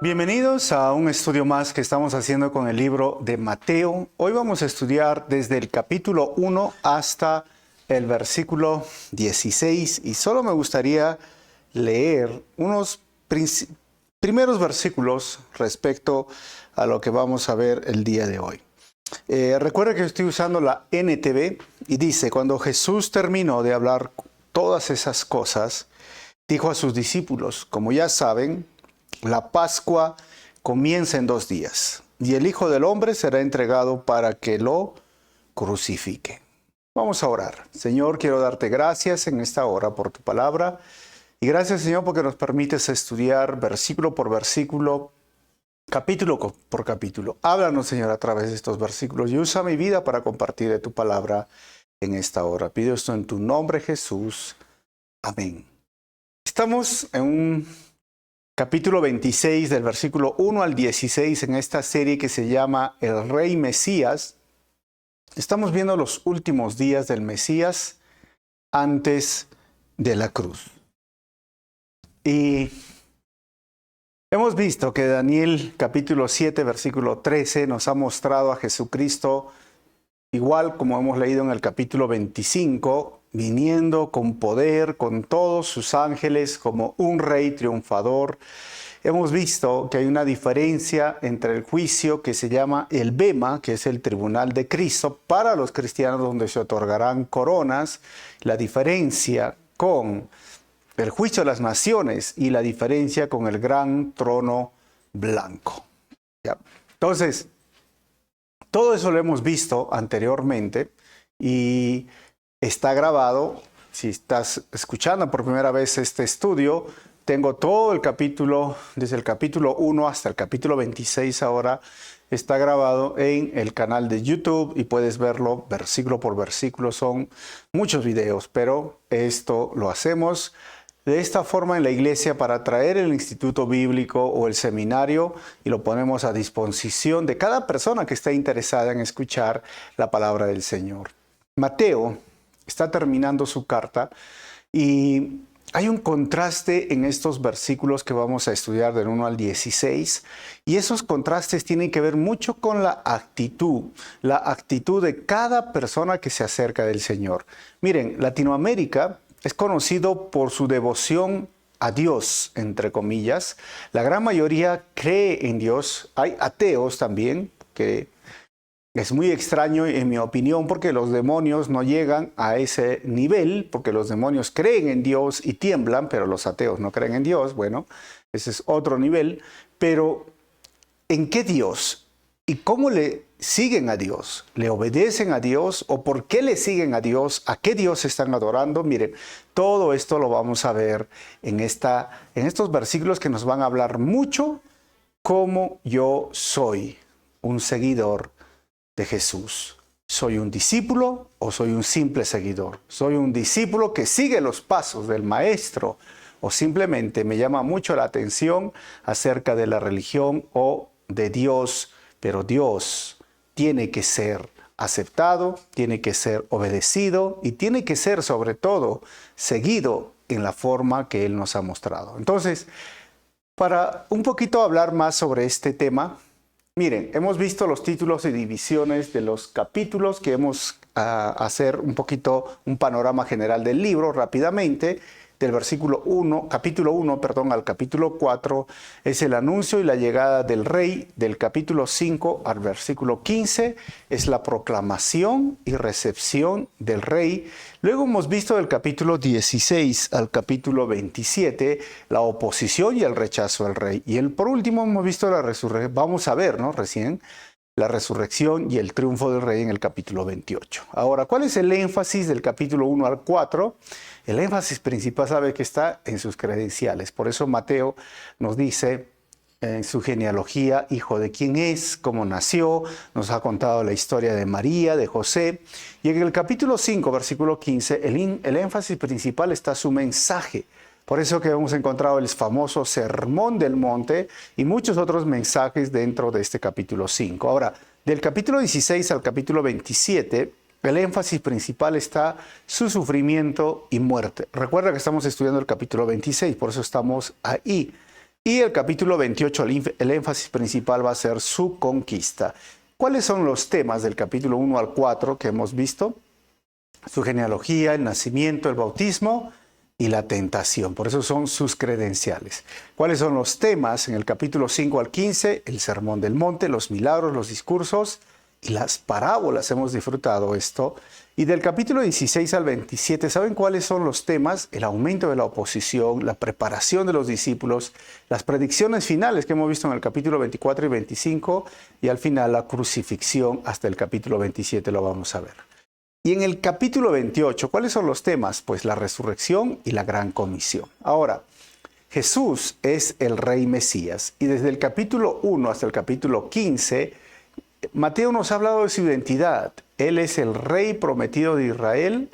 Bienvenidos a un estudio más que estamos haciendo con el libro de Mateo. Hoy vamos a estudiar desde el capítulo 1 hasta el versículo 16 y solo me gustaría leer unos primeros versículos respecto a lo que vamos a ver el día de hoy. Recuerda que estoy usando la NTV y dice: cuando Jesús terminó de hablar todas esas cosas, dijo a sus discípulos: como ya saben, la Pascua comienza en 2 días y el Hijo del Hombre será entregado para que lo crucifique. Vamos a orar. Señor, quiero darte gracias en esta hora por tu palabra y gracias, Señor, porque nos permites estudiar versículo por versículo, capítulo por capítulo. Háblanos, Señor, a través de estos versículos y usa mi vida para compartir de tu palabra en esta hora. Pido esto en tu nombre, Jesús. Amén. Estamos en un capítulo 26 del versículo 1 al 16 en esta serie que se llama El Rey Mesías. Estamos viendo los últimos días del Mesías antes de la cruz. Y hemos visto que Daniel capítulo 7 versículo 13 nos ha mostrado a Jesucristo, igual como hemos leído en el capítulo 25, viniendo con poder, con todos sus ángeles, como un rey triunfador. Hemos visto que hay una diferencia entre el juicio que se llama el Bema, que es el tribunal de Cristo, para los cristianos donde se otorgarán coronas, la diferencia con el juicio de las naciones y la diferencia con el gran trono blanco. ¿Ya? Entonces, todo eso lo hemos visto anteriormente y está grabado. Si estás escuchando por primera vez este estudio, tengo todo el capítulo, desde el capítulo 1 hasta el capítulo 26 ahora, está grabado en el canal de YouTube y puedes verlo versículo por versículo. Son muchos videos, pero esto lo hacemos de esta forma en la iglesia para traer el instituto bíblico o el seminario y lo ponemos a disposición de cada persona que esté interesada en escuchar la palabra del Señor. Mateo está terminando su carta y hay un contraste en estos versículos que vamos a estudiar del 1 al 16 y esos contrastes tienen que ver mucho con la actitud de cada persona que se acerca del Señor. Miren, Latinoamérica es conocido por su devoción a Dios, entre comillas. La gran mayoría cree en Dios. Hay ateos también, que es muy extraño en mi opinión, porque los demonios no llegan a ese nivel, porque los demonios creen en Dios y tiemblan, pero los ateos no creen en Dios. Bueno, ese es otro nivel. Pero, ¿en qué Dios? ¿Y cómo le siguen a Dios? ¿Le obedecen a Dios? ¿O por qué le siguen a Dios? ¿A qué Dios están adorando? Miren, todo esto lo vamos a ver en estos versículos que nos van a hablar mucho cómo yo soy un seguidor de Jesús. ¿Soy un discípulo o soy un simple seguidor? ¿Soy un discípulo que sigue los pasos del maestro o simplemente me llama mucho la atención acerca de la religión o de Dios? Pero Dios tiene que ser aceptado, tiene que ser obedecido y tiene que ser sobre todo seguido en la forma que Él nos ha mostrado. Entonces, para un poquito hablar más sobre este tema, miren, hemos visto los títulos y divisiones de los capítulos que hemos hacer un poquito un panorama general del libro rápidamente. Del capítulo 1, al capítulo 4 es el anuncio y la llegada del rey. Del capítulo 5 al versículo 15 es la proclamación y recepción del rey. Luego hemos visto del capítulo 16 al capítulo 27 la oposición y el rechazo al rey. Y por último hemos visto la resurrección. Vamos a ver, ¿no? Recién la resurrección y el triunfo del rey en el capítulo 28. Ahora, ¿cuál es el énfasis del capítulo 1 al 4? El énfasis principal sabe que está en sus credenciales. Por eso Mateo nos dice en su genealogía, hijo de quién es, cómo nació, nos ha contado la historia de María, de José. Y en el capítulo 5, versículo 15, el énfasis principal está su mensaje. Por eso que hemos encontrado el famoso Sermón del Monte y muchos otros mensajes dentro de este capítulo 5. Ahora, del capítulo 16 al capítulo 27, el énfasis principal está su sufrimiento y muerte. Recuerda que estamos estudiando el capítulo 26, por eso estamos ahí. Y el capítulo 28, el énfasis principal va a ser su conquista. ¿Cuáles son los temas del capítulo 1 al 4 que hemos visto? Su genealogía, el nacimiento, el bautismo y la tentación. Por eso son sus credenciales. ¿Cuáles son los temas en el capítulo 5 al 15? El Sermón del Monte, los milagros, los discursos y las parábolas. Hemos disfrutado esto. Y del capítulo 16 al 27, ¿saben cuáles son los temas? El aumento de la oposición, la preparación de los discípulos, las predicciones finales que hemos visto en el capítulo 24 y 25, y al final la crucifixión hasta el capítulo 27 lo vamos a ver. Y en el capítulo 28, ¿cuáles son los temas? Pues la resurrección y la gran comisión. Ahora, Jesús es el Rey Mesías, y desde el capítulo 1 hasta el capítulo 15, Mateo nos ha hablado de su identidad. Él es el Rey prometido de Israel,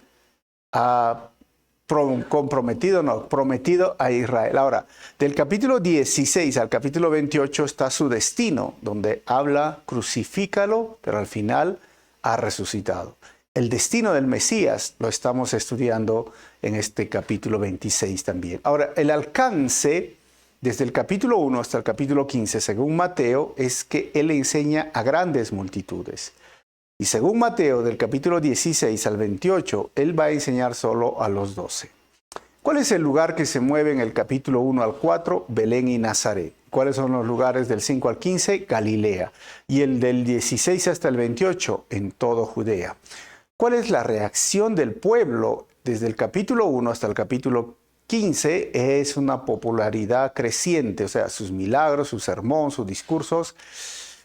prometido a Israel. Ahora, del capítulo 16 al capítulo 28 está su destino, donde habla, crucifícalo, pero al final ha resucitado. El destino del Mesías lo estamos estudiando en este capítulo 26 también. Ahora, el alcance desde el capítulo 1 hasta el capítulo 15, según Mateo, es que él enseña a grandes multitudes. Y según Mateo, del capítulo 16 al 28, él va a enseñar solo a los 12. ¿Cuál es el lugar que se mueve en el capítulo 1 al 4? Belén y Nazaret. ¿Cuáles son los lugares del 5 al 15? Galilea. Y el del 16 hasta el 28, en todo Judea. ¿Cuál es la reacción del pueblo desde el capítulo 1 hasta el capítulo 15? Es una popularidad creciente, o sea, sus milagros, su sermón, sus discursos.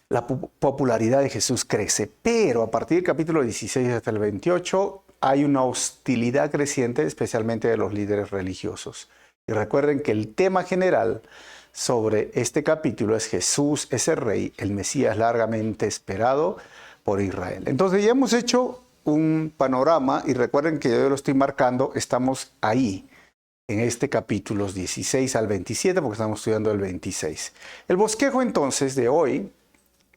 La popularidad de Jesús crece, pero a partir del capítulo 16 hasta el 28 hay una hostilidad creciente, especialmente de los líderes religiosos. Y recuerden que el tema general sobre este capítulo es Jesús es el Rey, el Mesías largamente esperado por Israel. Entonces ya hemos hecho un panorama y recuerden que yo lo estoy marcando, estamos ahí en este capítulo 16 al 27 porque estamos estudiando el 26. El bosquejo entonces de hoy,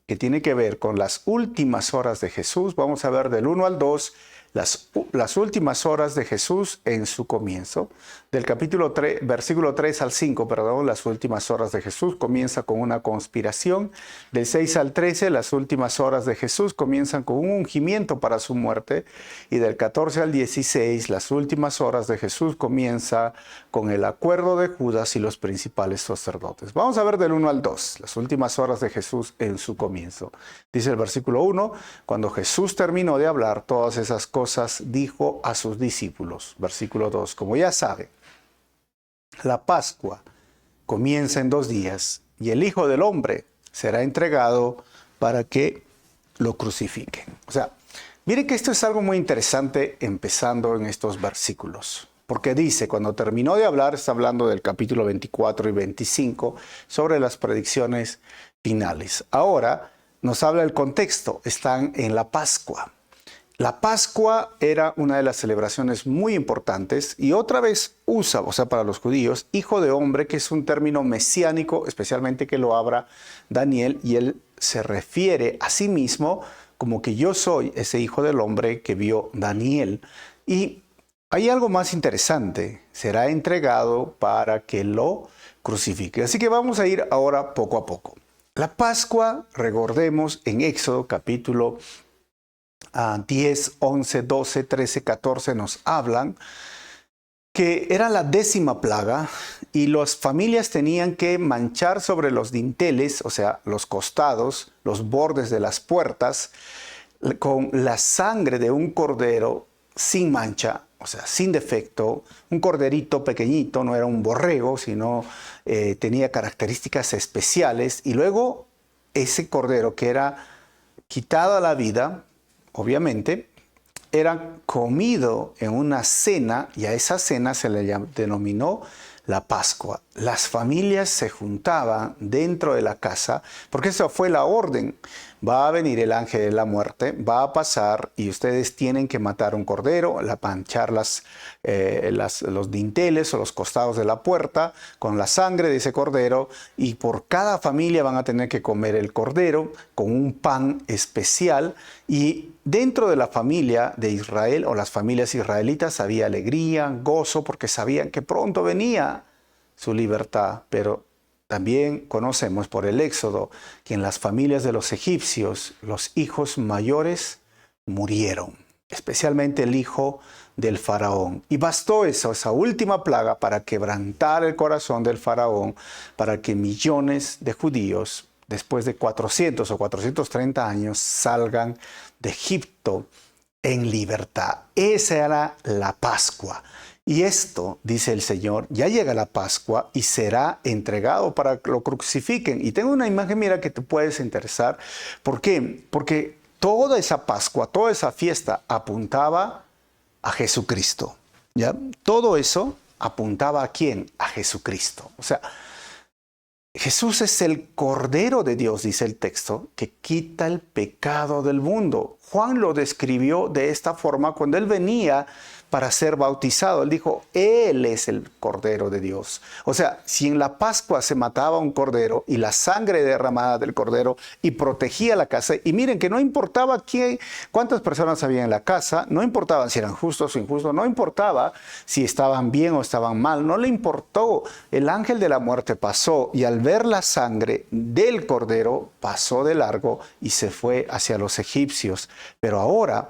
que tiene que ver con las últimas horas de Jesús. Vamos a ver del 1 al 2 las últimas horas de Jesús en su comienzo. Del capítulo 3, versículo 3 al 5, perdón, las últimas horas de Jesús comienza con una conspiración. Del 6 al 13, las últimas horas de Jesús comienzan con un ungimiento para su muerte. Y del 14 al 16, las últimas horas de Jesús comienza con el acuerdo de Judas y los principales sacerdotes. Vamos a ver del 1 al 2, las últimas horas de Jesús en su comienzo. Dice el versículo 1, cuando Jesús terminó de hablar todas esas cosas, dijo a sus discípulos. Versículo 2, como ya saben, la Pascua comienza en 2 días y el Hijo del Hombre será entregado para que lo crucifiquen. O sea, miren que esto es algo muy interesante empezando en estos versículos. Porque dice, cuando terminó de hablar, está hablando del capítulo 24 y 25, sobre las predicciones finales. Ahora nos habla el contexto, están en la Pascua. La Pascua era una de las celebraciones muy importantes y otra vez usa, o sea, para los judíos, hijo de hombre, que es un término mesiánico, especialmente que lo habla Daniel, y él se refiere a sí mismo como que yo soy ese hijo del hombre que vio Daniel. Y hay algo más interesante, será entregado para que lo crucifique. Así que vamos a ir ahora poco a poco. La Pascua, recordemos, en Éxodo capítulo 10, 11, 12, 13, 14 nos hablan que era la 10ª plaga y las familias tenían que manchar sobre los dinteles, o sea, los costados, los bordes de las puertas, con la sangre de un cordero sin mancha, o sea, sin defecto, un corderito pequeñito, no era un borrego, sino tenía características especiales. Y luego ese cordero que era quitado a la vida, obviamente, era comido en una cena, y a esa cena se le denominó la Pascua. Las familias se juntaban dentro de la casa, porque esa fue la orden. va a venir el ángel de la muerte, va a pasar y ustedes tienen que matar un cordero, manchar los dinteles o los costados de la puerta con la sangre de ese cordero, y por cada familia van a tener que comer el cordero con un pan especial. Y dentro de la familia de Israel o las familias israelitas había alegría, gozo, porque sabían que pronto venía su libertad. Pero también conocemos por el Éxodo que en las familias de los egipcios los hijos mayores murieron, especialmente el hijo del faraón. Y bastó eso, esa última plaga, para quebrantar el corazón del faraón, para que millones de judíos, después de 400 o 430 años, salgan de Egipto en libertad. Esa era la Pascua. Y esto, dice el Señor, ya llega la Pascua y será entregado para que lo crucifiquen. Y tengo una imagen, mira, que te puedes interesar. ¿Por qué? Porque toda esa Pascua, toda esa fiesta apuntaba a Jesucristo. ¿Ya? Todo eso apuntaba ¿a quién? A Jesucristo. O sea, Jesús es el Cordero de Dios, dice el texto, que quita el pecado del mundo. Juan lo describió de esta forma cuando él venía para ser bautizado. Él dijo, Él es el Cordero de Dios. O sea, si en la Pascua se mataba un cordero y la sangre derramada del cordero y protegía la casa, y miren que no importaba cuántas personas había en la casa, no importaba si eran justos o injustos, no importaba si estaban bien o estaban mal, no le importó. El ángel de la muerte pasó y al ver la sangre del cordero pasó de largo y se fue hacia los egipcios. Pero ahora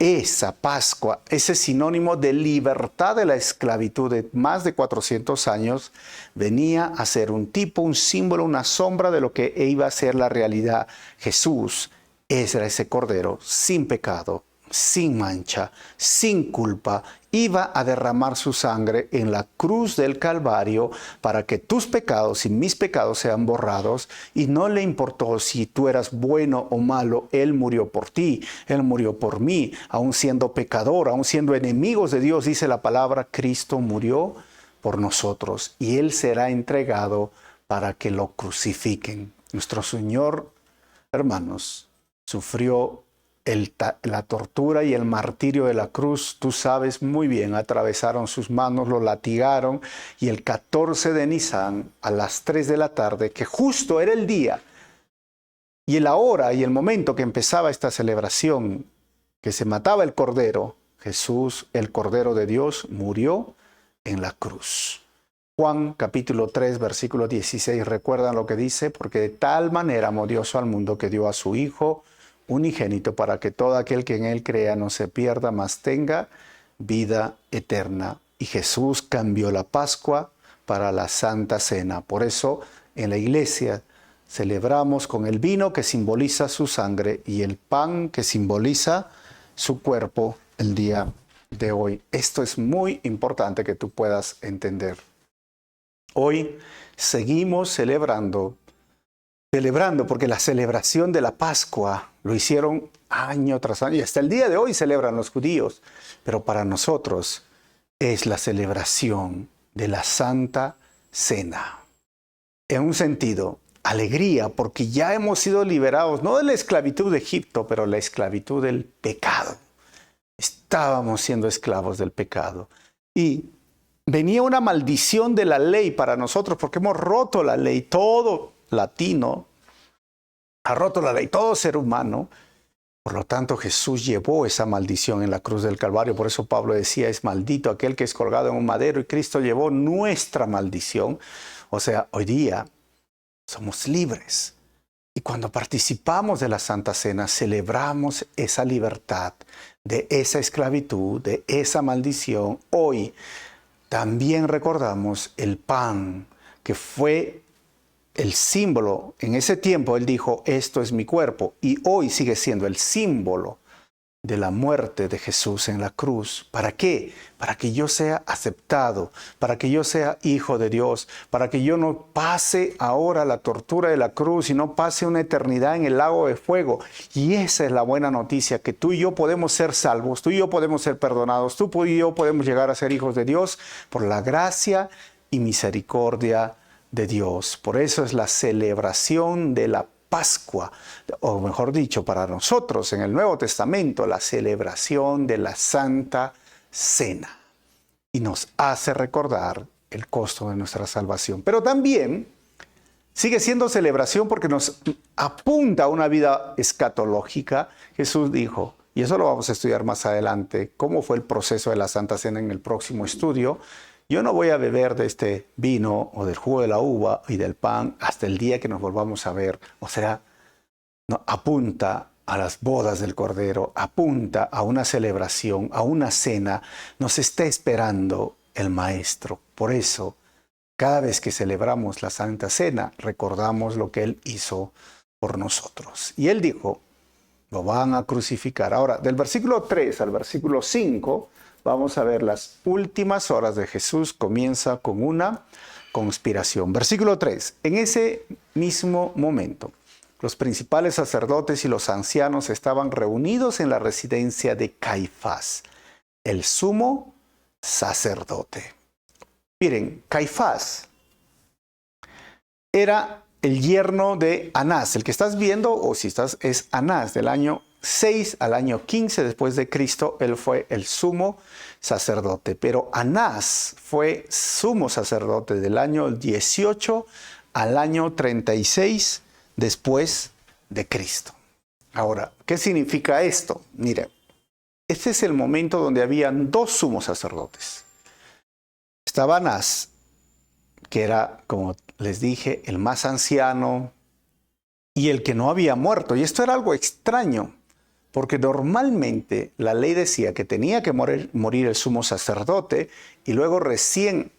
esa Pascua, ese sinónimo de libertad de la esclavitud de más de 400 años, venía a ser un tipo, un símbolo, una sombra de lo que iba a ser la realidad. Jesús era ese cordero sin pecado, sin mancha, sin culpa, iba a derramar su sangre en la cruz del Calvario para que tus pecados y mis pecados sean borrados, y no le importó si tú eras bueno o malo. Él murió por ti, Él murió por mí, aun siendo pecador, aun siendo enemigos de Dios, dice la palabra, Cristo murió por nosotros y Él será entregado para que lo crucifiquen. Nuestro Señor, hermanos, sufrió la tortura y el martirio de la cruz. Tú sabes muy bien, atravesaron sus manos, lo latigaron, y el 14 de Nisan a las 3 de la tarde, que justo era el día y la hora y el momento que empezaba esta celebración, que se mataba el cordero, Jesús, el Cordero de Dios, murió en la cruz. Juan capítulo 3, versículo 16, ¿recuerdan lo que dice? Porque de tal manera amó Dios al mundo que dio a su Hijo unigénito, para que todo aquel que en Él crea no se pierda, mas tenga vida eterna. Y Jesús cambió la Pascua para la Santa Cena. Por eso en la iglesia celebramos con el vino, que simboliza su sangre, y el pan, que simboliza su cuerpo, el día de hoy. Esto es muy importante que tú puedas entender. Hoy seguimos celebrando porque la celebración de la Pascua lo hicieron año tras año, y hasta el día de hoy celebran los judíos, pero para nosotros es la celebración de la Santa Cena. En un sentido, alegría, porque ya hemos sido liberados, no de la esclavitud de Egipto, pero la esclavitud del pecado. Estábamos siendo esclavos del pecado. Y venía una maldición de la ley para nosotros, porque hemos roto la ley. Todo latino ha roto la ley, todo ser humano. Por lo tanto, Jesús llevó esa maldición en la cruz del Calvario. Por eso Pablo decía, es maldito aquel que es colgado en un madero, y Cristo llevó nuestra maldición. O sea, hoy día somos libres. Y cuando participamos de la Santa Cena, celebramos esa libertad de esa esclavitud, de esa maldición. Hoy también recordamos el pan, que fue el símbolo. En ese tiempo Él dijo, esto es mi cuerpo, y hoy sigue siendo el símbolo de la muerte de Jesús en la cruz. ¿Para qué? Para que yo sea aceptado, para que yo sea hijo de Dios, para que yo no pase ahora la tortura de la cruz y no pase una eternidad en el lago de fuego. Y esa es la buena noticia, que tú y yo podemos ser salvos, tú y yo podemos ser perdonados, tú y yo podemos llegar a ser hijos de Dios por la gracia y misericordia de Dios. Por eso es la celebración de la Pascua, o mejor dicho, para nosotros en el Nuevo Testamento, la celebración de la Santa Cena. Y nos hace recordar el costo de nuestra salvación. Pero también sigue siendo celebración porque nos apunta a una vida escatológica. Jesús dijo, y eso lo vamos a estudiar más adelante, cómo fue el proceso de la Santa Cena en el próximo estudio. Yo no voy a beber de este vino o del jugo de la uva y del pan hasta el día que nos volvamos a ver. O sea, no, apunta a las bodas del Cordero, apunta a una celebración, a una cena. Nos está esperando el Maestro. Por eso, cada vez que celebramos la Santa Cena, recordamos lo que Él hizo por nosotros. Y Él dijo, lo van a crucificar. Ahora, del versículo 3 al versículo 5, vamos a ver las últimas horas de Jesús. Comienza con una conspiración. Versículo 3. En ese mismo momento, los principales sacerdotes y los ancianos estaban reunidos en la residencia de Caifás, el sumo sacerdote. Miren, Caifás era el yerno de Anás. El que estás viendo, o si estás, es Anás, del año 6 al año 15 después de Cristo. Él fue el sumo sacerdote. Pero Anás fue sumo sacerdote del año 18 al año 36 después de Cristo. Ahora, ¿qué significa esto? Mire, este es el momento donde habían dos sumos sacerdotes. Estaba Anás, que era, como les dije, el más anciano y el que no había muerto. Y esto era algo extraño, porque normalmente la ley decía que tenía que morir el sumo sacerdote y luego recién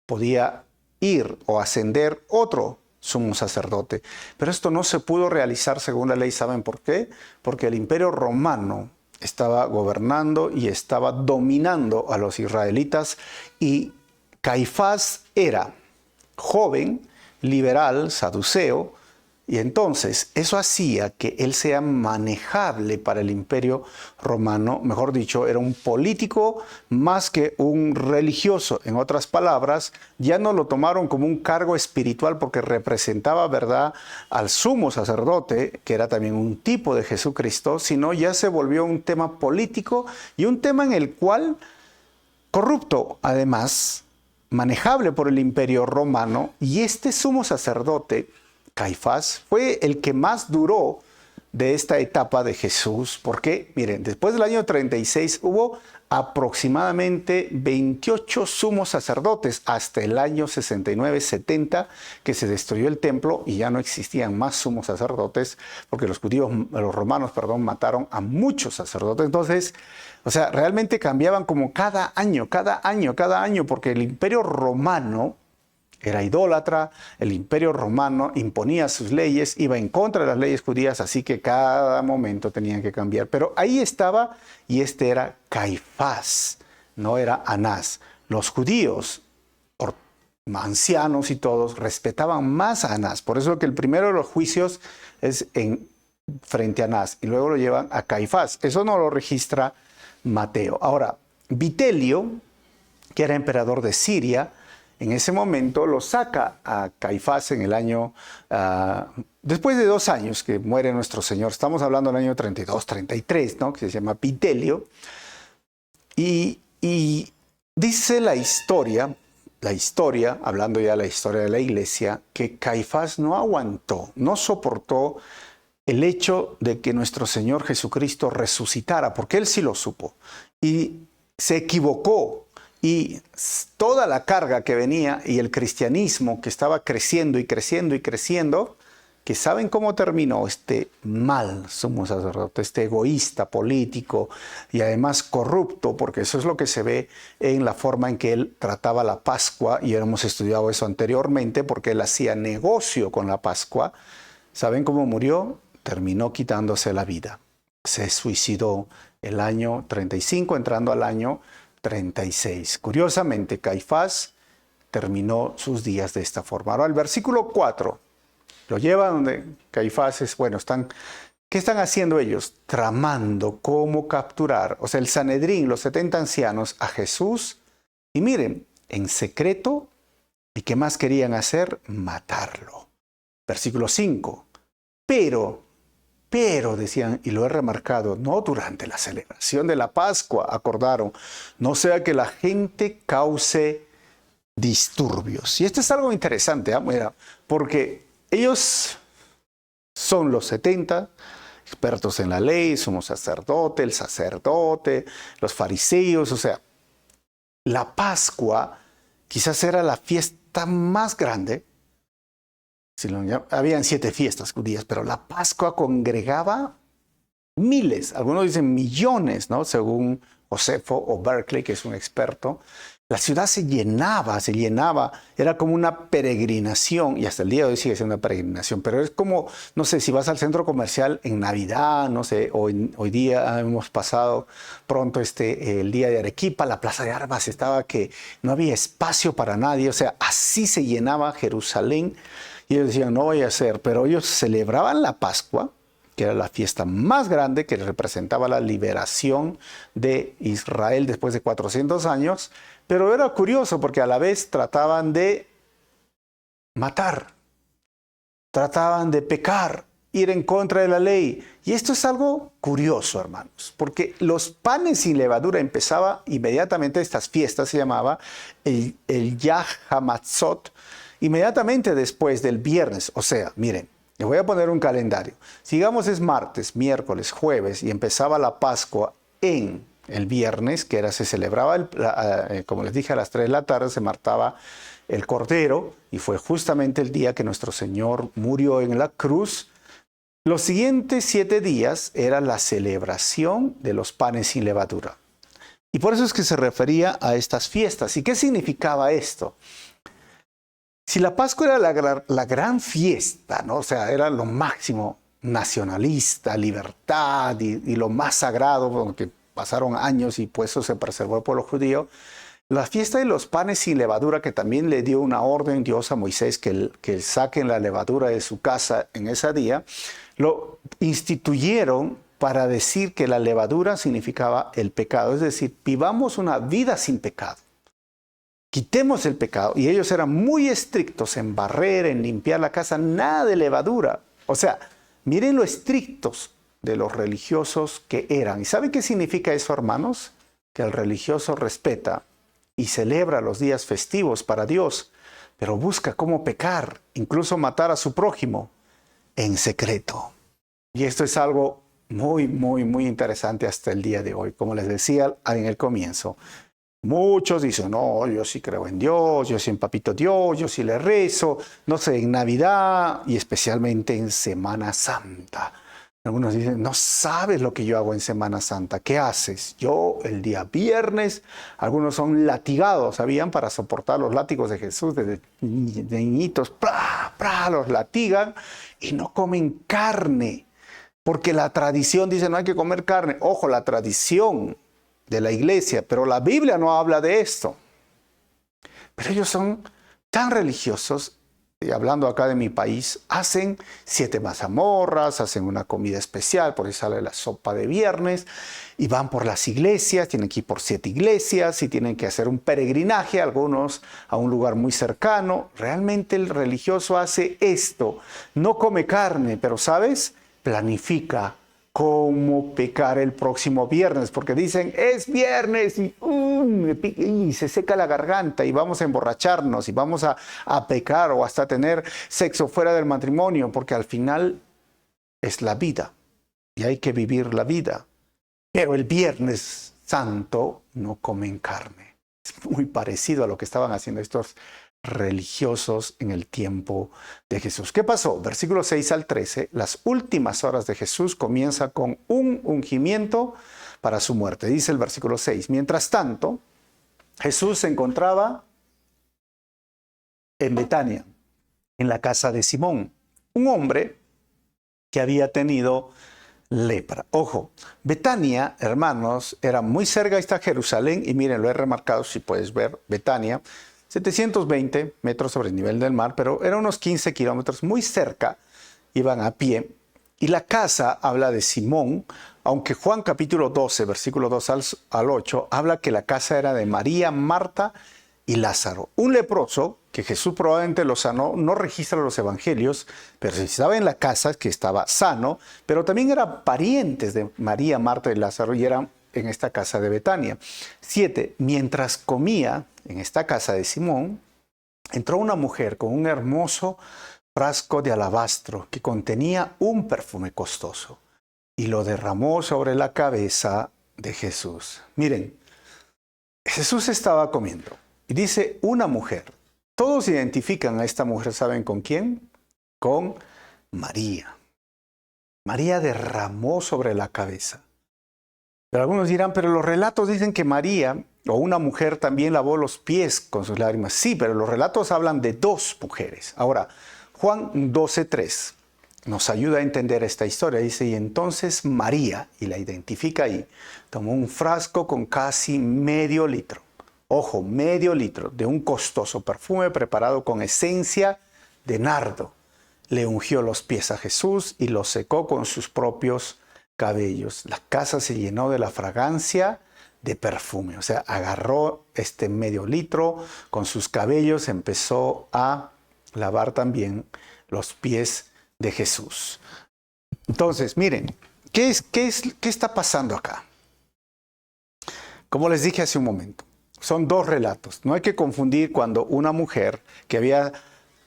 podía ir o ascender otro sumo sacerdote. Pero esto no se pudo realizar según la ley. ¿Saben por qué? Porque el Imperio Romano estaba gobernando y estaba dominando a los israelitas, y Caifás era joven, liberal, saduceo, y entonces eso hacía que él sea manejable para el Imperio Romano. Mejor dicho, era un político más que un religioso. En otras palabras, ya no lo tomaron como un cargo espiritual porque representaba, ¿verdad?, al sumo sacerdote, que era también un tipo de Jesucristo, sino ya se volvió un tema político y un tema en el cual, corrupto además, manejable por el Imperio Romano. Y este sumo sacerdote, Caifás, fue el que más duró de esta etapa de Jesús, porque, miren, después del año 36 hubo aproximadamente 28 sumos sacerdotes hasta el año 69-70, que se destruyó el templo y ya no existían más sumos sacerdotes, porque los romanos, mataron a muchos sacerdotes. Entonces, o sea, realmente cambiaban como cada año, porque el Imperio Romano era idólatra, el Imperio Romano imponía sus leyes, iba en contra de las leyes judías, así que cada momento tenían que cambiar. Pero ahí estaba, y este era Caifás, no era Anás. Los judíos, ancianos y todos, respetaban más a Anás. Por eso que el primero de los juicios es frente a Anás, y luego lo llevan a Caifás. Eso no lo registra Mateo. Ahora, Vitelio, que era emperador de Siria, en ese momento lo saca a Caifás en el año, después de 2 años que muere nuestro Señor. Estamos hablando del año 32, 33, ¿no?, que se llama Vitelio. Y dice la historia, hablando ya de la historia de la iglesia, que Caifás no aguantó, no soportó el hecho de que nuestro Señor Jesucristo resucitara, porque él sí lo supo, y se equivocó. Y toda la carga que venía y el cristianismo que estaba creciendo y creciendo y creciendo, que ¿saben cómo terminó este mal sumo sacerdote, este egoísta político y además corrupto? Porque eso es lo que se ve en la forma en que él trataba la Pascua, y hemos estudiado eso anteriormente, porque él hacía negocio con la Pascua. ¿Saben cómo murió? Terminó quitándose la vida. Se suicidó el año 35, entrando al año 36. Curiosamente, Caifás terminó sus días de esta forma. Ahora, el versículo 4 lo lleva donde Caifás es, ¿qué están haciendo ellos? Tramando cómo capturar, o sea, el Sanedrín, los 70 ancianos, a Jesús. Y miren, en secreto, ¿y qué más querían hacer? Matarlo. Versículo 5. Pero decían, y lo he remarcado, no durante la celebración de la Pascua, acordaron, no sea que la gente cause disturbios. Y esto es algo interesante, mira, porque ellos son los 70, expertos en la ley, somos sacerdote, el sacerdote, los fariseos, o sea, la Pascua quizás era la fiesta más grande. Habían 7 fiestas judías, pero la Pascua congregaba miles, algunos dicen millones, ¿no? Según Josefo o Berkeley, que es un experto. La ciudad se llenaba, era como una peregrinación, y hasta el día de hoy sigue siendo una peregrinación, pero es como, no sé, si vas al centro comercial en Navidad, no sé, hoy día hemos pasado pronto el día de Arequipa, la Plaza de Armas estaba que no había espacio para nadie, o sea, así se llenaba Jerusalén, y ellos decían, no voy a hacer, pero ellos celebraban la Pascua, que era la fiesta más grande, que representaba la liberación de Israel después de 400 años, pero era curioso porque a la vez trataban de matar, trataban de pecar, ir en contra de la ley. Y esto es algo curioso, hermanos, porque los panes sin levadura empezaba inmediatamente, estas fiestas se llamaba el Yah HaMatzot, inmediatamente después del viernes. O sea, miren, les voy a poner un calendario. Sigamos, es martes, miércoles, jueves, y empezaba la Pascua en el viernes, que se celebraba, como les dije, a las 3 de la tarde se mataba el Cordero, y fue justamente el día que nuestro Señor murió en la cruz. Los siguientes 7 días era la celebración de los panes sin levadura. Y por eso es que se refería a estas fiestas. ¿Y qué significaba esto? Si la Pascua era la gran fiesta, ¿no? O sea, era lo máximo, nacionalista, libertad y lo más sagrado, porque pasaron años y pues eso se preservó el pueblo judío. La fiesta de los panes sin levadura, que también le dio una orden Dios a Moisés que saquen la levadura de su casa en ese día, lo instituyeron para decir que la levadura significaba el pecado. Es decir, vivamos una vida sin pecado. Quitemos el pecado. Y ellos eran muy estrictos en barrer, en limpiar la casa, nada de levadura. O sea, miren lo estrictos de los religiosos que eran. ¿Y saben qué significa eso, hermanos? Que el religioso respeta y celebra los días festivos para Dios, pero busca cómo pecar, incluso matar a su prójimo en secreto. Y esto es algo muy, muy, muy interesante hasta el día de hoy. Como les decía en el comienzo, muchos dicen, no, yo sí creo en Dios, yo sí en Papito Dios, yo sí le rezo, no sé, en Navidad y especialmente en Semana Santa. Algunos dicen, no sabes lo que yo hago en Semana Santa. ¿Qué haces? Yo el día viernes, algunos son latigados, ¿sabían? Para soportar los látigos de Jesús, desde niñitos, los latigan y no comen carne. Porque la tradición dice, no hay que comer carne. Ojo, la tradición de la iglesia, pero la Biblia no habla de esto. Pero ellos son tan religiosos. Y hablando acá de mi país, hacen 7 mazamorras, hacen una comida especial, por ahí sale la sopa de viernes, y van por las iglesias, tienen que ir por 7 iglesias, y tienen que hacer un peregrinaje, algunos a un lugar muy cercano. Realmente el religioso hace esto, no come carne, pero ¿sabes? Planifica cómo pecar el próximo viernes, porque dicen, es viernes y se seca la garganta y vamos a emborracharnos y vamos a pecar o hasta tener sexo fuera del matrimonio, porque al final es la vida y hay que vivir la vida. Pero el viernes santo no comen carne. Es muy parecido a lo que estaban haciendo estos religiosos en el tiempo de Jesús. ¿Qué pasó? Versículos 6 al 13, las últimas horas de Jesús comienza con un ungimiento para su muerte. Dice el versículo 6, mientras tanto, Jesús se encontraba en Betania, en la casa de Simón, un hombre que había tenido lepra. Ojo, Betania, hermanos, era muy cerca de Jerusalén, y miren, lo he remarcado si puedes ver, Betania, 720 metros sobre el nivel del mar, pero era unos 15 kilómetros, muy cerca, iban a pie. Y la casa habla de Simón, aunque Juan capítulo 12, versículo 2 al 8, habla que la casa era de María, Marta y Lázaro. Un leproso, que Jesús probablemente lo sanó, no registra los evangelios, pero si estaba en la casa, que estaba sano, pero también eran parientes de María, Marta y Lázaro, y eran en esta casa de Betania. 7. Mientras comía en esta casa de Simón, entró una mujer con un hermoso frasco de alabastro que contenía un perfume costoso y lo derramó sobre la cabeza de Jesús. Miren, Jesús estaba comiendo y dice una mujer. Todos identifican a esta mujer, ¿saben con quién? Con María. María derramó sobre la cabeza. Pero algunos dirán, pero los relatos dicen que María o una mujer también lavó los pies con sus lágrimas. Sí, pero los relatos hablan de dos mujeres. Ahora, Juan 12:3 nos ayuda a entender esta historia. Dice, y entonces María, y la identifica ahí, tomó un frasco con casi medio litro. Ojo, medio litro de un costoso perfume preparado con esencia de nardo. Le ungió los pies a Jesús y los secó con sus propios cabellos. La casa se llenó de la fragancia de perfume. O sea, agarró este medio litro con sus cabellos, empezó a lavar también los pies de Jesús. Entonces, miren, ¿qué está pasando acá? Como les dije hace un momento, son dos relatos. No hay que confundir cuando una mujer que había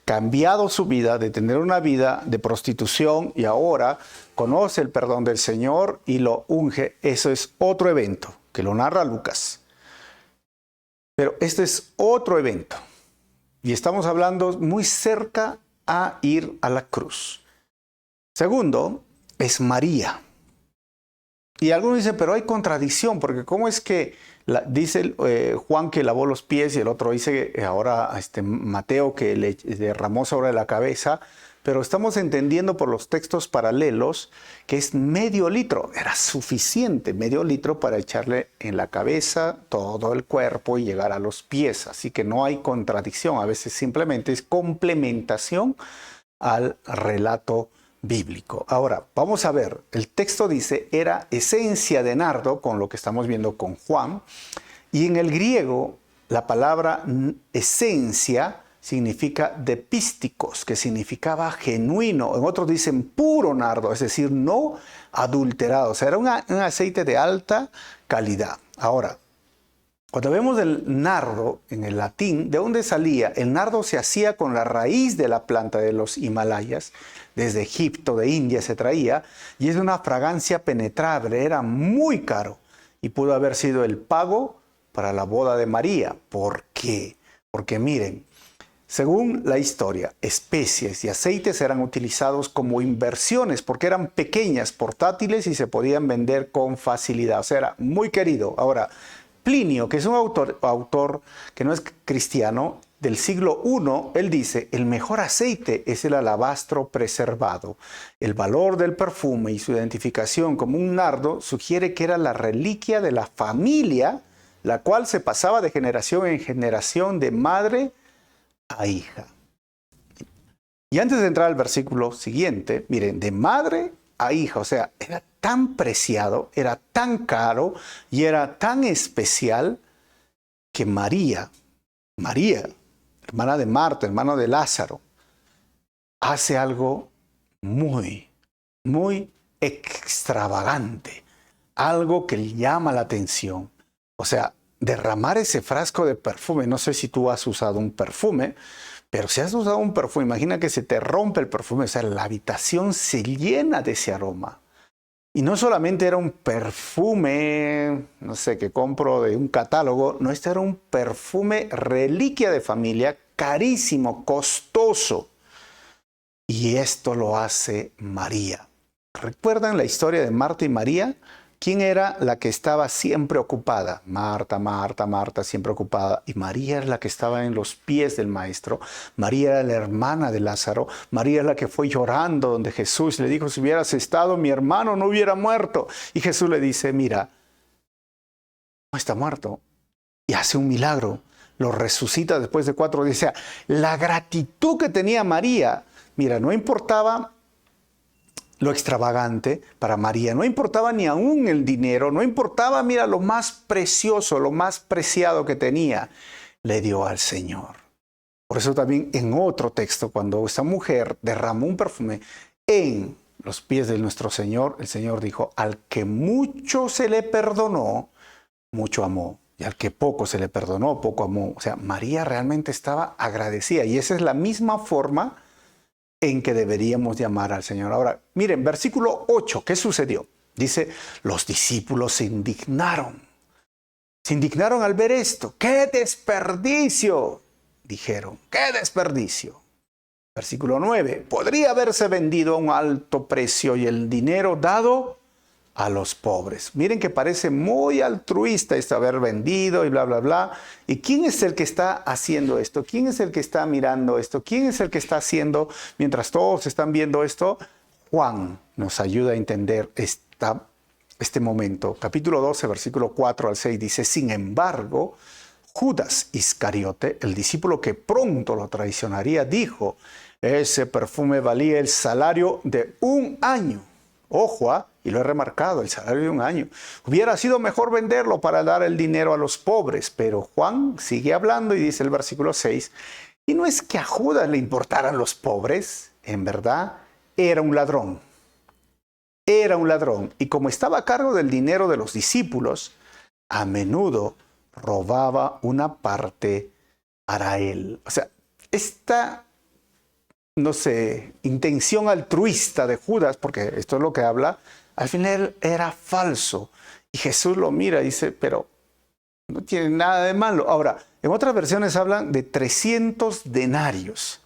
cambiado su vida, de tener una vida de prostitución y ahora conoce el perdón del Señor y lo unge. Eso es otro evento que lo narra Lucas. Pero este es otro evento. Y estamos hablando muy cerca a ir a la cruz. Segundo, es María. Y algunos dicen, pero hay contradicción, porque ¿cómo es que dice Juan que lavó los pies y el otro dice ahora Mateo que le derramó sobre la cabeza? Pero estamos entendiendo por los textos paralelos que es medio litro. Era suficiente medio litro para echarle en la cabeza todo el cuerpo y llegar a los pies. Así que no hay contradicción. A veces simplemente es complementación al relato bíblico. Ahora, vamos a ver. El texto dice, era esencia de nardo, con lo que estamos viendo con Juan. Y en el griego, la palabra esencia significa depísticos, que significaba genuino. En otros dicen puro nardo, es decir, no adulterado. O sea, era un aceite de alta calidad. Ahora, cuando vemos el nardo en el latín, ¿de dónde salía? El nardo se hacía con la raíz de la planta de los Himalayas. Desde Egipto, de India se traía. Y es una fragancia penetrable. Era muy caro. Y pudo haber sido el pago para la boda de María. ¿Por qué? Porque miren, según la historia, especies y aceites eran utilizados como inversiones porque eran pequeñas, portátiles y se podían vender con facilidad. O sea, era muy querido. Ahora, Plinio, que es un autor que no es cristiano, del siglo I, él dice, el mejor aceite es el alabastro preservado. El valor del perfume y su identificación como un nardo sugiere que era la reliquia de la familia, la cual se pasaba de generación en generación de madre a hija. Y antes de entrar al versículo siguiente, miren, de madre a hija, o sea, era tan preciado, era tan caro y era tan especial que María, hermana de Marta, hermana de Lázaro, hace algo muy, muy extravagante, algo que le llama la atención. O sea, derramar ese frasco de perfume, no sé si tú has usado un perfume, pero si has usado un perfume, imagina que se te rompe el perfume, o sea, la habitación se llena de ese aroma. Y no solamente era un perfume, no sé, que compro de un catálogo, no, este era un perfume reliquia de familia, carísimo, costoso. Y esto lo hace María. ¿Recuerdan la historia de Marta y María? ¿Quién era la que estaba siempre ocupada? Marta, Marta, Marta, siempre ocupada. Y María es la que estaba en los pies del maestro. María era la hermana de Lázaro. María es la que fue llorando donde Jesús le dijo, si hubieras estado, mi hermano no hubiera muerto. Y Jesús le dice, mira, no está muerto. Y hace un milagro. Lo resucita después de 4 días. O sea, la gratitud que tenía María, mira, no importaba lo extravagante para María, no importaba ni aún el dinero, no importaba, mira, lo más precioso, lo más preciado que tenía. le dio al Señor. Por eso también en otro texto, cuando esa mujer derramó un perfume en los pies de nuestro Señor, el Señor dijo, al que mucho se le perdonó, mucho amó. Y al que poco se le perdonó, poco amó. O sea, María realmente estaba agradecida. Y esa es la misma forma en que deberíamos llamar al Señor. Ahora, miren, versículo 8, ¿qué sucedió? Dice, los discípulos se indignaron. Se indignaron al ver esto. ¡Qué desperdicio! Dijeron, ¡qué desperdicio! Versículo 9, podría haberse vendido a un alto precio y el dinero dado a los pobres. Miren que parece muy altruista esto, haber vendido y bla, bla, bla. ¿Y quién es el que está haciendo esto? ¿Quién es el que está mirando esto? ¿Quién es el que está haciendo, mientras todos están viendo esto? Juan nos ayuda a entender este momento. Capítulo 12, versículo 4 al 6 dice, sin embargo, Judas Iscariote, el discípulo que pronto lo traicionaría, dijo, ese perfume valía el salario de un año. Ojo, y lo he remarcado, el salario de un año. Hubiera sido mejor venderlo para dar el dinero a los pobres, pero Juan sigue hablando y dice el versículo 6, y no es que a Judas le importaran los pobres, en verdad, era un ladrón. Era un ladrón, y como estaba a cargo del dinero de los discípulos, a menudo robaba una parte para él. O sea, esta, no sé, intención altruista de Judas, porque esto es lo que habla, al final era falso. Y Jesús lo mira y dice, pero no tiene nada de malo. Ahora, en otras versiones hablan de 300 denarios.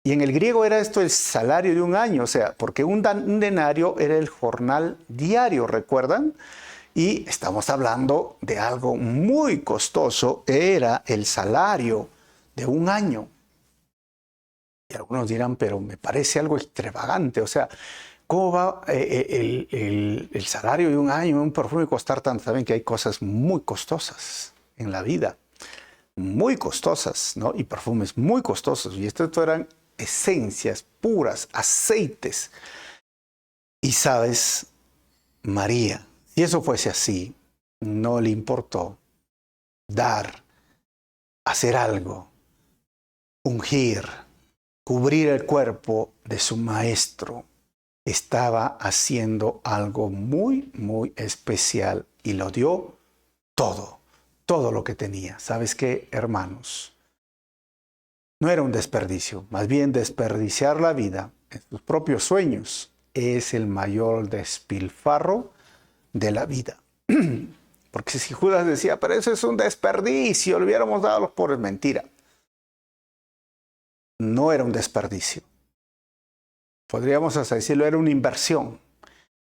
Y en el griego era esto el salario de un año, o sea, porque un denario era el jornal diario, ¿recuerdan? Y estamos hablando de algo muy costoso, era el salario de un año. Y algunos dirán, pero me parece algo extravagante, o sea, ¿cómo va el salario de un año en un perfume costar tanto? Saben que hay cosas muy costosas en la vida, muy costosas, ¿no? Y perfumes muy costosos. Y estos eran esencias puras, aceites. Y sabes, María, si eso fuese así, no le importó dar, hacer algo, ungir, cubrir el cuerpo de su maestro. Estaba haciendo algo muy, muy especial y lo dio todo, todo lo que tenía. ¿Sabes qué, hermanos? No era un desperdicio, más bien desperdiciar la vida en sus propios sueños es el mayor despilfarro de la vida. Porque si Judas decía, pero eso es un desperdicio, le hubiéramos dado a los pobres, mentira. No era un desperdicio. Podríamos hasta decirlo, era una inversión.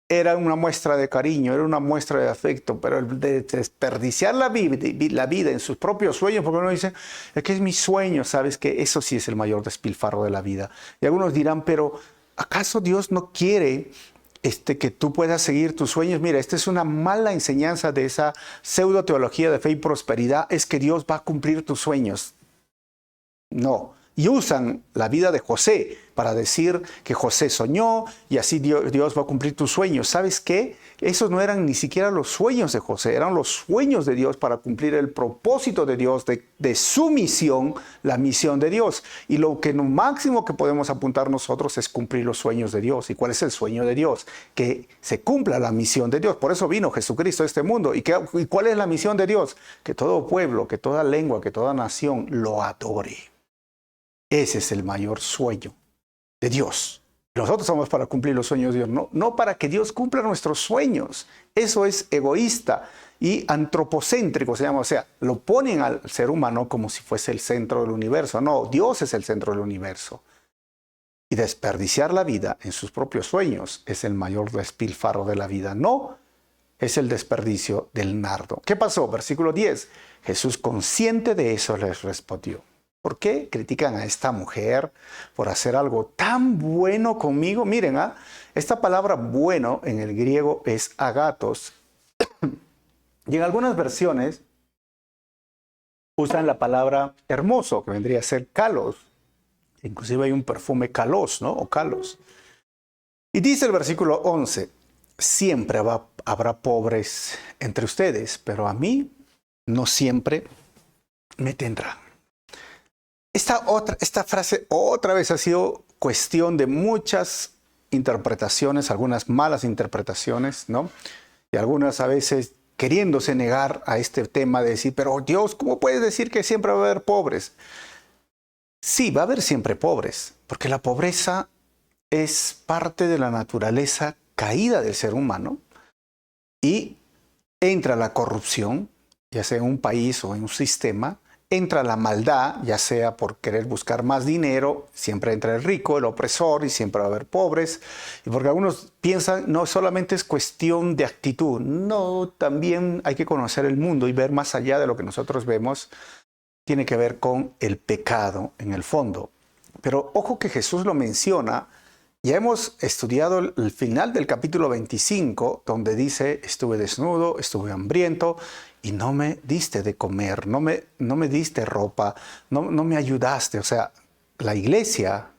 Era una muestra de cariño, era una muestra de afecto, pero el de desperdiciar la vida en sus propios sueños, porque uno dice, es que es mi sueño, ¿sabes? Que eso sí es el mayor despilfarro de la vida. Y algunos dirán, pero ¿acaso Dios no quiere que tú puedas seguir tus sueños? Mira, esta es una mala enseñanza de esa pseudo teología de fe y prosperidad, es que Dios va a cumplir tus sueños. No. Y usan la vida de José para decir que José soñó y así Dios va a cumplir tus sueños. ¿Sabes qué? Esos no eran ni siquiera los sueños de José, eran los sueños de Dios para cumplir el propósito de Dios, de su misión, la misión de Dios. Y lo máximo que podemos apuntar nosotros es cumplir los sueños de Dios. ¿Y cuál es el sueño de Dios? Que se cumpla la misión de Dios. Por eso vino Jesucristo a este mundo. ¿Y cuál es la misión de Dios? Que todo pueblo, que toda lengua, que toda nación lo adore. Ese es el mayor sueño de Dios. Nosotros somos para cumplir los sueños de Dios, no para que Dios cumpla nuestros sueños. Eso es egoísta y antropocéntrico, se llama. O sea, lo ponen al ser humano como si fuese el centro del universo. No, Dios es el centro del universo. Y desperdiciar la vida en sus propios sueños es el mayor despilfarro de la vida. No, es el desperdicio del nardo. ¿Qué pasó? Versículo 10. Jesús, consciente de eso, les respondió. ¿Por qué critican a esta mujer por hacer algo tan bueno conmigo? Miren, esta palabra bueno en el griego es agatos. Y en algunas versiones usan la palabra hermoso, que vendría a ser kalos. Inclusive hay un perfume kalos, ¿no? O kalos. Y dice el versículo 11, siempre habrá pobres entre ustedes, pero a mí no siempre me tendrán. Esta frase otra vez ha sido cuestión de muchas interpretaciones, algunas malas interpretaciones, ¿no? Y algunas a veces queriéndose negar a este tema de decir, pero Dios, ¿cómo puedes decir que siempre va a haber pobres? Sí, va a haber siempre pobres, porque la pobreza es parte de la naturaleza caída del ser humano y entra la corrupción, ya sea en un país o en un sistema, entra la maldad, ya sea por querer buscar más dinero, siempre entra el rico, el opresor y siempre va a haber pobres. Y porque algunos piensan, no solamente es cuestión de actitud, no, también hay que conocer el mundo y ver más allá de lo que nosotros vemos, tiene que ver con el pecado en el fondo. Pero ojo que Jesús lo menciona. Ya hemos estudiado el final del capítulo 25, donde dice, estuve desnudo, estuve hambriento, y no me diste de comer, no me diste ropa, no me ayudaste. O sea, la iglesia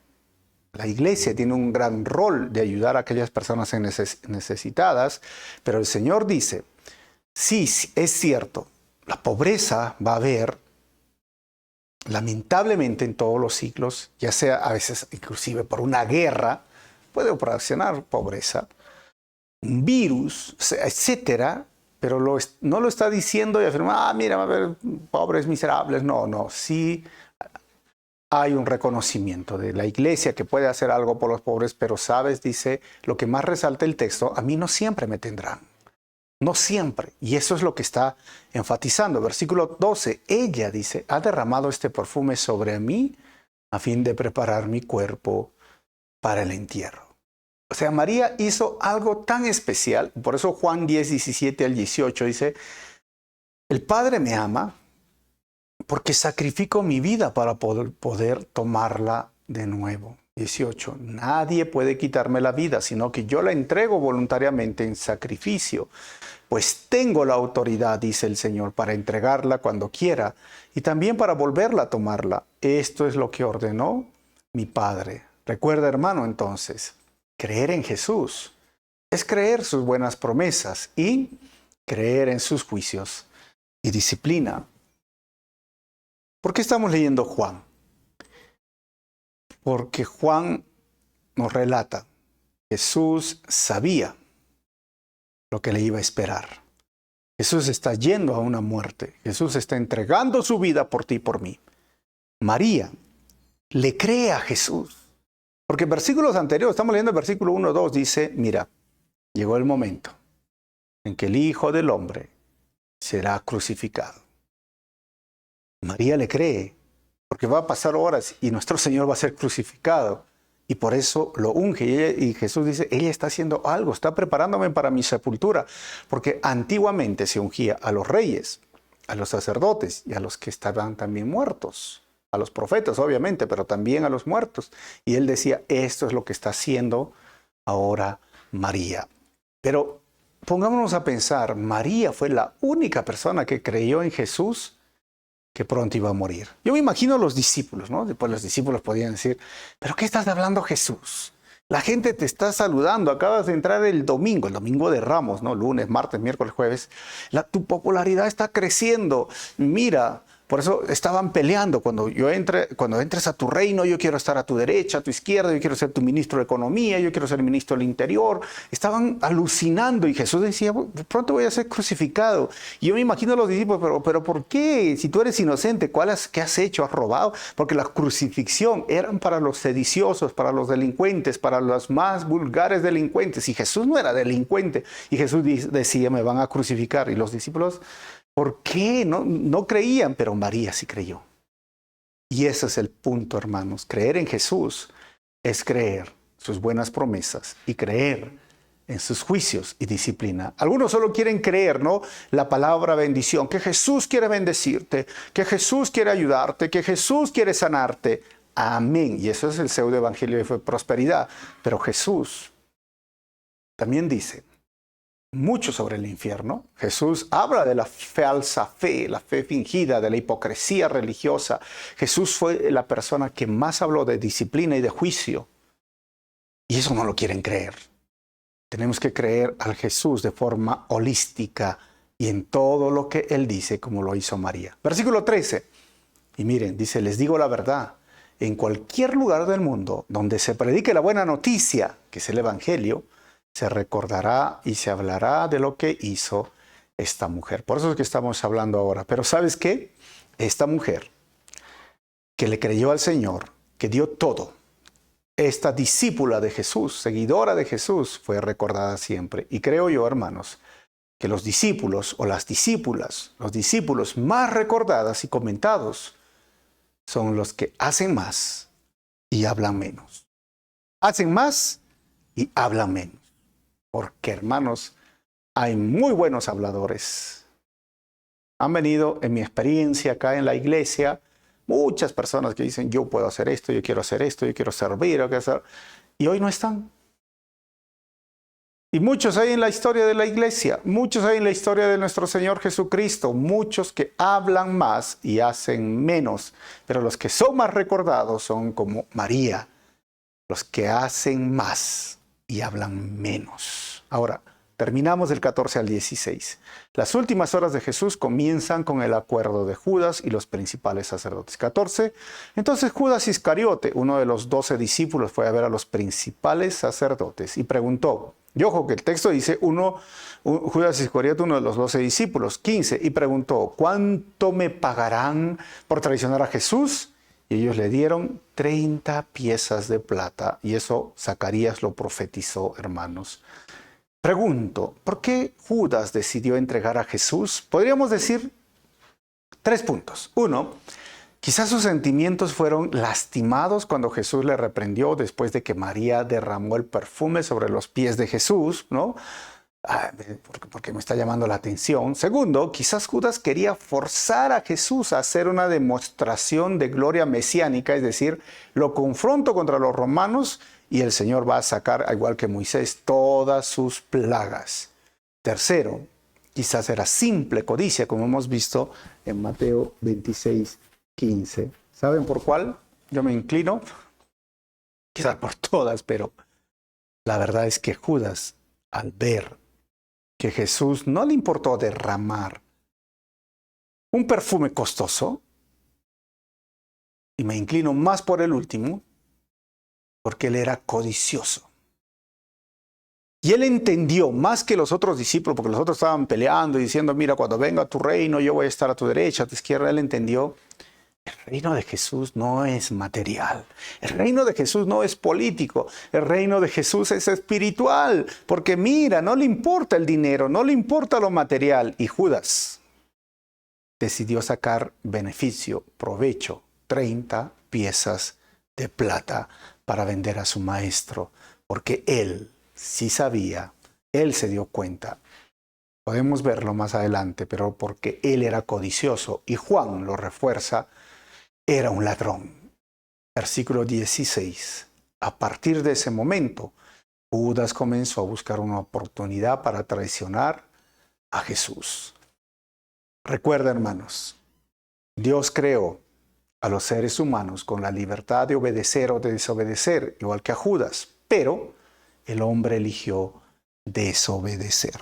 tiene un gran rol de ayudar a aquellas personas necesitadas, pero el Señor dice, sí, es cierto, la pobreza va a haber, lamentablemente en todos los siglos, ya sea a veces inclusive por una guerra, puede ocasionar pobreza, un virus, etcétera, pero no lo está diciendo y afirma, mira, va a haber pobres miserables. No, sí hay un reconocimiento de la iglesia que puede hacer algo por los pobres, pero sabes, dice, lo que más resalta el texto, a mí no siempre me tendrán. No siempre. Y eso es lo que está enfatizando. Versículo 12, ella dice, ha derramado este perfume sobre mí a fin de preparar mi cuerpo para el entierro. O sea, María hizo algo tan especial, por eso Juan 10, 17 al 18 dice, el Padre me ama porque sacrifico mi vida para poder tomarla de nuevo. 18, nadie puede quitarme la vida, sino que yo la entrego voluntariamente en sacrificio, pues tengo la autoridad, dice el Señor, para entregarla cuando quiera y también para volverla a tomarla. Esto es lo que ordenó mi Padre. Recuerda, hermano, entonces, creer en Jesús es creer sus buenas promesas y creer en sus juicios y disciplina. ¿Por qué estamos leyendo Juan? Porque Juan nos relata, Jesús sabía lo que le iba a esperar. Jesús está yendo a una muerte. Jesús está entregando su vida por ti y por mí. María le cree a Jesús. Porque en versículos anteriores, estamos leyendo el versículo 1, 2, dice, mira, llegó el momento en que el Hijo del Hombre será crucificado. María le cree, porque va a pasar horas y nuestro Señor va a ser crucificado. Y por eso lo unge. Y Jesús dice, ella está haciendo algo, está preparándome para mi sepultura. Porque antiguamente se ungía a los reyes, a los sacerdotes y a los que estaban también muertos. A los profetas, obviamente, pero también a los muertos. Y él decía, esto es lo que está haciendo ahora María. Pero pongámonos a pensar, María fue la única persona que creyó en Jesús que pronto iba a morir. Yo me imagino a los discípulos, ¿no? Después los discípulos podían decir, ¿pero qué estás hablando, Jesús? La gente te está saludando, acabas de entrar el domingo de Ramos, ¿no? Lunes, martes, miércoles, jueves. Tu popularidad está creciendo. Mira, por eso estaban peleando. Cuando entres a tu reino, yo quiero estar a tu derecha, a tu izquierda, yo quiero ser tu ministro de Economía, yo quiero ser el ministro del Interior. Estaban alucinando y Jesús decía, pronto voy a ser crucificado. Y yo me imagino a los discípulos, pero ¿por qué? Si tú eres inocente, ¿qué has hecho? ¿Has robado? Porque la crucifixión eran para los sediciosos, para los delincuentes, para los más vulgares delincuentes. Y Jesús no era delincuente. Y Jesús decía, me van a crucificar. Y los discípulos, ¿por qué? No creían, pero María sí creyó. Y ese es el punto, hermanos. Creer en Jesús es creer sus buenas promesas y creer en sus juicios y disciplina. Algunos solo quieren creer, ¿no? La palabra bendición, que Jesús quiere bendecirte, que Jesús quiere ayudarte, que Jesús quiere sanarte. Amén. Y eso es el pseudo evangelio de prosperidad. Pero Jesús también dice mucho sobre el infierno. Jesús habla de la falsa fe, la fe fingida, de la hipocresía religiosa. Jesús fue la persona que más habló de disciplina y de juicio. Y eso no lo quieren creer. Tenemos que creer al Jesús de forma holística y en todo lo que Él dice, como lo hizo María. Versículo 13. Y miren, dice, les digo la verdad, en cualquier lugar del mundo donde se predique la buena noticia, que es el Evangelio, se recordará y se hablará de lo que hizo esta mujer. Por eso es que estamos hablando ahora. Pero ¿sabes qué? Esta mujer que le creyó al Señor, que dio todo, esta discípula de Jesús, seguidora de Jesús, fue recordada siempre. Y creo yo, hermanos, que los discípulos o las discípulas, los discípulos más recordados y comentados, son los que hacen más y hablan menos. Hacen más y hablan menos. Porque, hermanos, hay muy buenos habladores. Han venido, en mi experiencia acá en la iglesia, muchas personas que dicen, yo puedo hacer esto, yo quiero hacer esto, yo quiero servir, y hoy no están. Y muchos hay en la historia de la iglesia, muchos hay en la historia de nuestro Señor Jesucristo, muchos que hablan más y hacen menos, pero los que son más recordados son como María, los que hacen más y hablan menos. Ahora, terminamos del 14 al 16. Las últimas horas de Jesús comienzan con el acuerdo de Judas y los principales sacerdotes. 14. Entonces Judas Iscariote, uno de los 12 discípulos, fue a ver a los principales sacerdotes y preguntó. Y ojo que el texto dice Judas Iscariote, uno de los 12 discípulos. 15. Y preguntó, ¿cuánto me pagarán por traicionar a Jesús? Y ellos le dieron 30 piezas de plata. Y eso Zacarías lo profetizó, hermanos. Pregunto, ¿por qué Judas decidió entregar a Jesús? Podríamos decir 3 puntos. 1, quizás sus sentimientos fueron lastimados cuando Jesús le reprendió después de que María derramó el perfume sobre los pies de Jesús, ¿no? Porque me está llamando la atención. 2, quizás Judas quería forzar a Jesús a hacer una demostración de gloria mesiánica, es decir, lo confronto contra los romanos y el Señor va a sacar, al igual que Moisés, todas sus plagas. 3, quizás era simple codicia, como hemos visto en Mateo 26, 15. ¿Saben por cuál? Yo me inclino, quizás por todas, pero la verdad es que Judas, al ver que Jesús no le importó derramar un perfume costoso, y me inclino más por el último, porque él era codicioso. Y él entendió más que los otros discípulos, porque los otros estaban peleando y diciendo, mira, cuando venga tu reino, yo voy a estar a tu derecha, a tu izquierda. Él entendió, el reino de Jesús no es material. El reino de Jesús no es político. El reino de Jesús es espiritual. Porque mira, no le importa el dinero, no le importa lo material. Y Judas decidió sacar beneficio, provecho, 30 piezas de plata para vender a su maestro. Porque él sí sabía, él se dio cuenta. Podemos verlo más adelante, pero porque él era codicioso. Y Juan lo refuerza. Era un ladrón. Versículo 16. A partir de ese momento, Judas comenzó a buscar una oportunidad para traicionar a Jesús. Recuerda, hermanos, Dios creó a los seres humanos con la libertad de obedecer o de desobedecer, igual que a Judas, pero el hombre eligió desobedecer.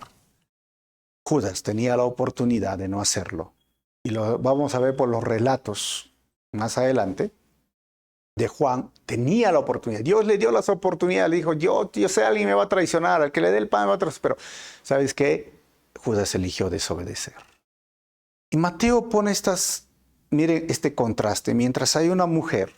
Judas tenía la oportunidad de no hacerlo. Y lo vamos a ver por los relatos más adelante, de Juan. Tenía la oportunidad. Dios le dio las oportunidades. Le dijo, yo sé, alguien me va a traicionar. Al que le dé el pan me va a traicionar. Pero, ¿sabes qué? Judas eligió desobedecer. Y Mateo pone miren este contraste. Mientras hay una mujer,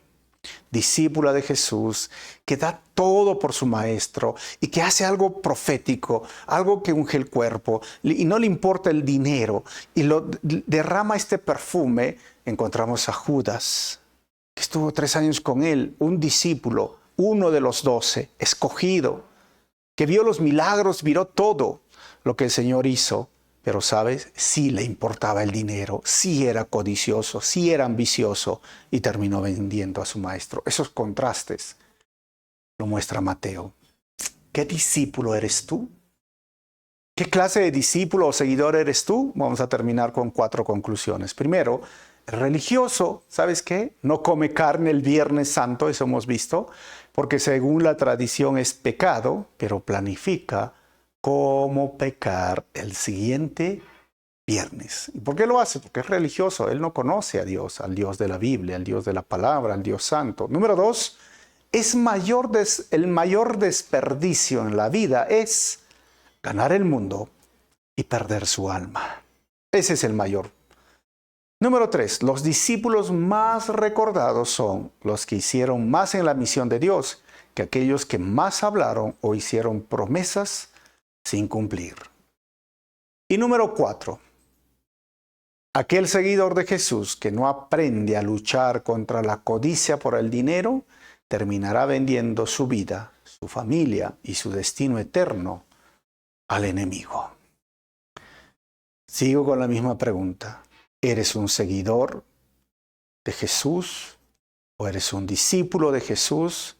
discípula de Jesús, que da todo por su maestro y que hace algo profético, algo que unge el cuerpo y no le importa el dinero y derrama este perfume, encontramos a Judas, que estuvo 3 años con él, un discípulo, uno de los 12, escogido, que vio los milagros, vio todo lo que el Señor hizo. Pero, ¿sabes? Sí le importaba el dinero, sí era codicioso, sí era ambicioso y terminó vendiendo a su maestro. Esos contrastes lo muestra Mateo. ¿Qué discípulo eres tú? ¿Qué clase de discípulo o seguidor eres tú? Vamos a terminar con 4 conclusiones. Primero, el religioso, ¿sabes qué? No come carne el Viernes Santo, eso hemos visto, porque según la tradición es pecado, pero planifica cómo pecar el siguiente viernes. ¿Y por qué lo hace? Porque es religioso. Él no conoce a Dios, al Dios de la Biblia, al Dios de la palabra, al Dios santo. Número 2, el mayor desperdicio en la vida es ganar el mundo y perder su alma. Ese es el mayor. Número 3, los discípulos más recordados son los que hicieron más en la misión de Dios que aquellos que más hablaron o hicieron promesas sin cumplir. Y número 4, aquel seguidor de Jesús que no aprende a luchar contra la codicia por el dinero, terminará vendiendo su vida, su familia y su destino eterno al enemigo. Sigo con la misma pregunta. ¿Eres un seguidor de Jesús o eres un discípulo de Jesús?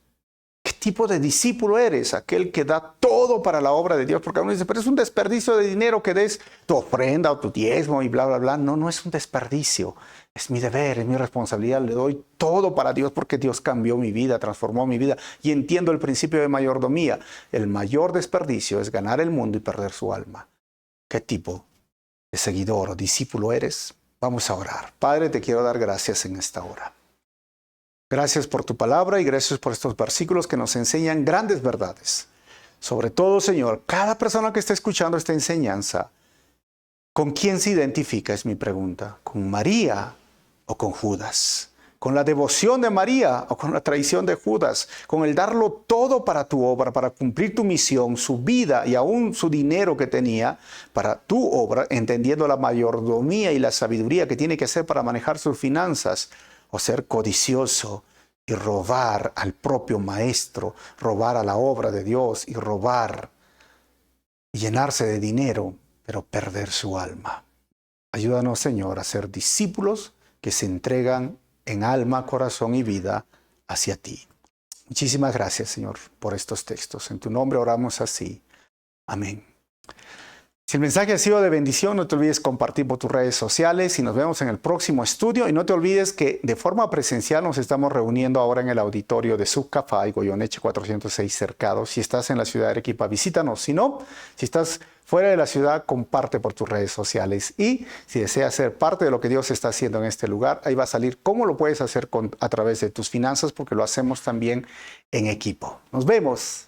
¿Qué tipo de discípulo eres? Aquel que da todo para la obra de Dios. Porque uno dice, pero es un desperdicio de dinero que des tu ofrenda o tu diezmo y bla, bla, bla. No, no es un desperdicio. Es mi deber, es mi responsabilidad. Le doy todo para Dios porque Dios cambió mi vida, transformó mi vida. Y entiendo el principio de mayordomía. El mayor desperdicio es ganar el mundo y perder su alma. ¿Qué tipo de seguidor o discípulo eres? Vamos a orar. Padre, te quiero dar gracias en esta hora. Gracias por tu palabra y gracias por estos versículos que nos enseñan grandes verdades. Sobre todo, Señor, cada persona que esté escuchando esta enseñanza, ¿con quién se identifica? Es mi pregunta. ¿Con María o con Judas? ¿Con la devoción de María o con la traición de Judas? ¿Con el darlo todo para tu obra, para cumplir tu misión, su vida y aún su dinero que tenía para tu obra, entendiendo la mayordomía y la sabiduría que tiene que hacer para manejar sus finanzas? ¿O ser codicioso y robar al propio maestro, robar a la obra de Dios y robar y llenarse de dinero, pero perder su alma? Ayúdanos, Señor, a ser discípulos que se entregan en alma, corazón y vida hacia ti. Muchísimas gracias, Señor, por estos textos. En tu nombre oramos así. Amén. Si el mensaje ha sido de bendición, no te olvides compartir por tus redes sociales y nos vemos en el próximo estudio. Y no te olvides que de forma presencial nos estamos reuniendo ahora en el auditorio de Subcafá y Goyeneche 406 Cercado. Si estás en la ciudad de Arequipa, visítanos. Si no, si estás fuera de la ciudad, comparte por tus redes sociales. Y si deseas ser parte de lo que Dios está haciendo en este lugar, ahí va a salir cómo lo puedes hacer a través de tus finanzas, porque lo hacemos también en equipo. Nos vemos.